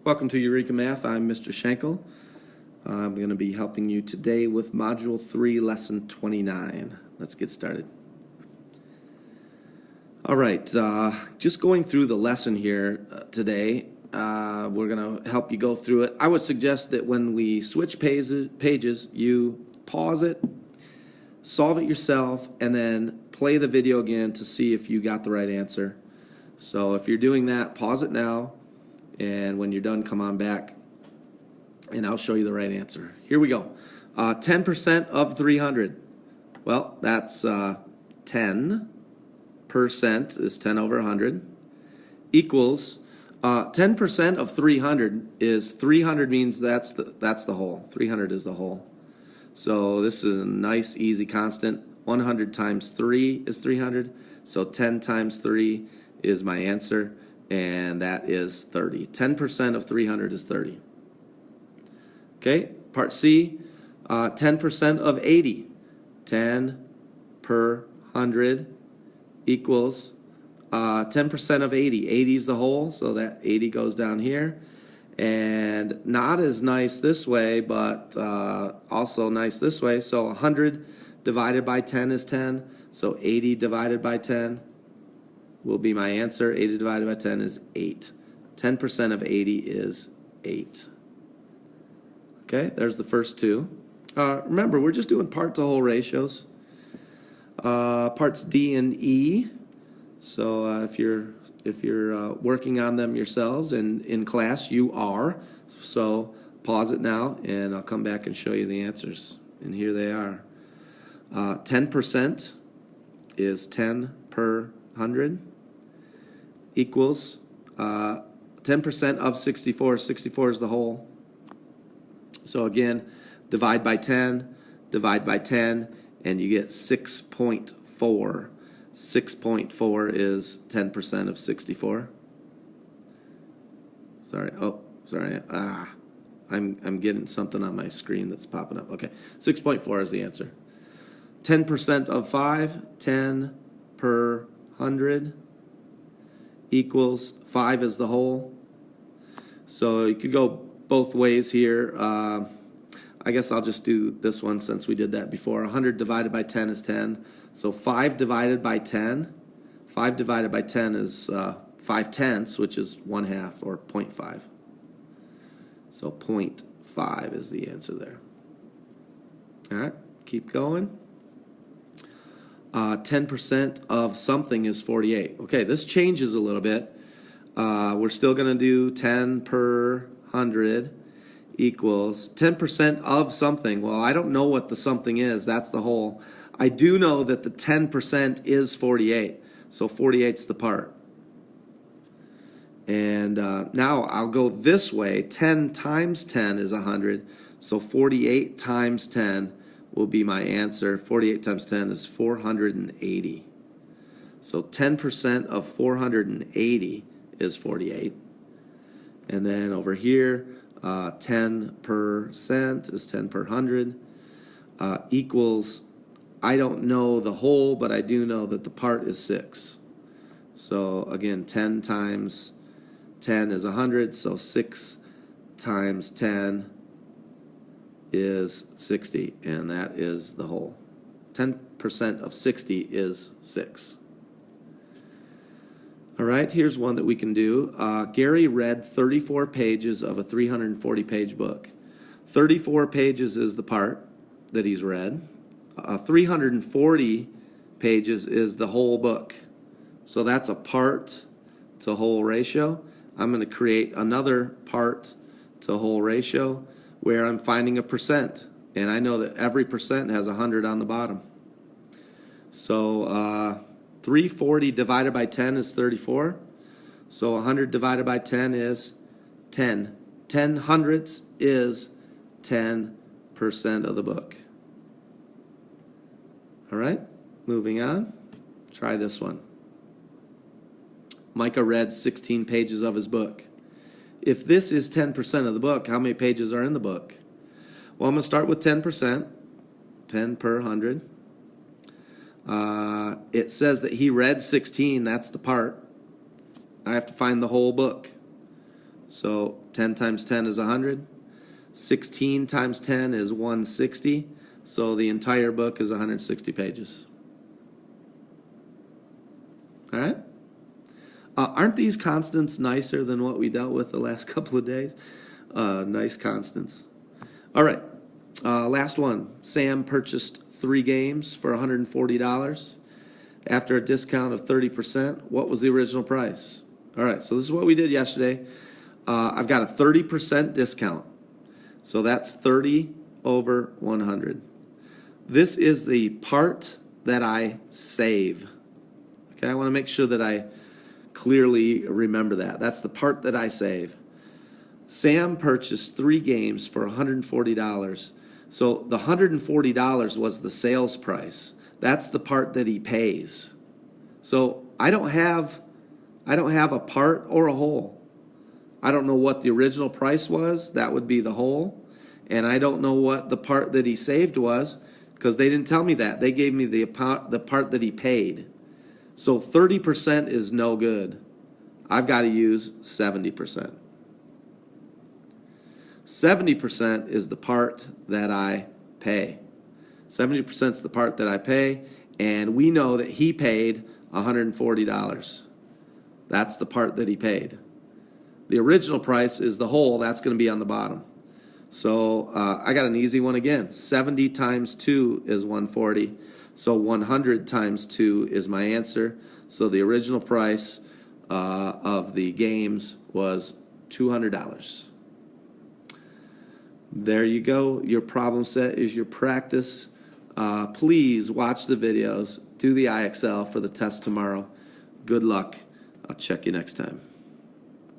Welcome to Eureka Math. I'm Mr. Shankel. I'm going to be helping you today with Module 3, Lesson 29. Let's get started. All right, just going through the lesson here today. We're going to help you go through it. I would suggest that when we switch pages, you pause it, solve it yourself, and then play the video again to see if you got the right answer. So if you're doing that, pause it now, and when you're done, come on back, and I'll show you the right answer. Here we go. 10% of 300. Well, that's 10% is 10 over 100 equals 10% of 300 is 300 means that's the whole. 300 is the whole. So this is a nice easy constant. 100 times 3 is 300. So 10 times 3 is my answer, and that is 30. 10% of 300 is 30. Okay, part C, 10% of 80. 10 per 100 equals 10% of 80. 80 is the whole, so that 80 goes down here. And not as nice this way, but also nice this way. So 100 divided by 10 is 10. So 80 divided by 10 will be my answer. 80 divided by 10 is 8. 10% of 80 is 8. Okay, there's the first two. Remember, we're just doing part to whole ratios. Parts D and E. So if you're working on them yourselves and in class, you are. So pause it now, and I'll come back and show you the answers. And here they are. 10% is 10 per 100 equals 10% of 64. 64 is the whole. So again, divide by 10, and you get 6.4. 6.4 is 10% of 64. Sorry. Oh, sorry. I'm getting something on my screen that's popping up. Okay. 6.4 is the answer. 10% of 5, 10 per 100 equals 5 is the whole. So you could go both ways here. I guess I'll just do this one since we did that before. 100 divided by 10 is 10. So 5 divided by 10. 5 divided by 10 is 5/10, which is 1/2 or 0.5. So 0.5 is the answer there. All right, keep going. 10% of something is 48. Okay, this changes a little bit. We're still going to do 10 per 100 equals 10% of something. Well, I don't know what the something is. That's the whole. I do know that the 10% is 48. So 48's the part. And now I'll go this way. 10 times 10 is 100. So 48 times 10 will be my answer. 48 times 10 is 480. So 10% of 480 is 48. And then over here, 10% is 10 per 100 equals, I don't know the whole, but I do know that the part is 6. So again, 10 times 10 is 100, so 6 times 10 is 60, and that is the whole. 10% of 60 is 6. All right, here's one that we can do. Gary read 34 pages of a 340-page book. 34 pages is the part that he's read. 340 pages is the whole book. So that's a part to whole ratio. I'm going to create another part to whole ratio where I'm finding a percent. And I know that every percent has 100 on the bottom. So 340 divided by 10 is 34. So 100 divided by 10 is 10. 10 hundredths is 10% of the book. All right, moving on. Try this one. Micah read 16 pages of his book. If this is 10% of the book, how many pages are in the book? Well, I'm going to start with 10%. 10 per 100. It says that he read 16. That's the part. I have to find the whole book. So 10 times 10 is 100. 16 times 10 is 160. So the entire book is 160 pages. All right? Aren't these constants nicer than what we dealt with the last couple of days? Nice constants. All right. Last one. Sam purchased 3 games for $140. After a discount of 30%, what was the original price? All right, so this is what we did yesterday. I've got a 30% discount. So that's 30 over 100. This is the part that I save. Okay, I want to make sure that I clearly remember that. That's the part that I save. Sam purchased 3 games for $140. So the $140 was the sales price. That's the part that he pays. So I don't have a part or a whole. I don't know what the original price was. That would be the whole. And I don't know what the part that he saved was, because they didn't tell me that. They gave me the part that he paid. So 30% is no good. I've got to use 70%. 70% is the part that I pay. 70% is the part that I pay, and we know that he paid $140. That's the part that he paid. The original price is the whole. That's going to be on the bottom. So I got an easy one again. 70 times 2 is 140. So 100 times 2 is my answer. So the original price of the games was $200. There you go. Your problem set is your practice. Please watch the videos. Do the IXL for the test tomorrow. Good luck. I'll check you next time.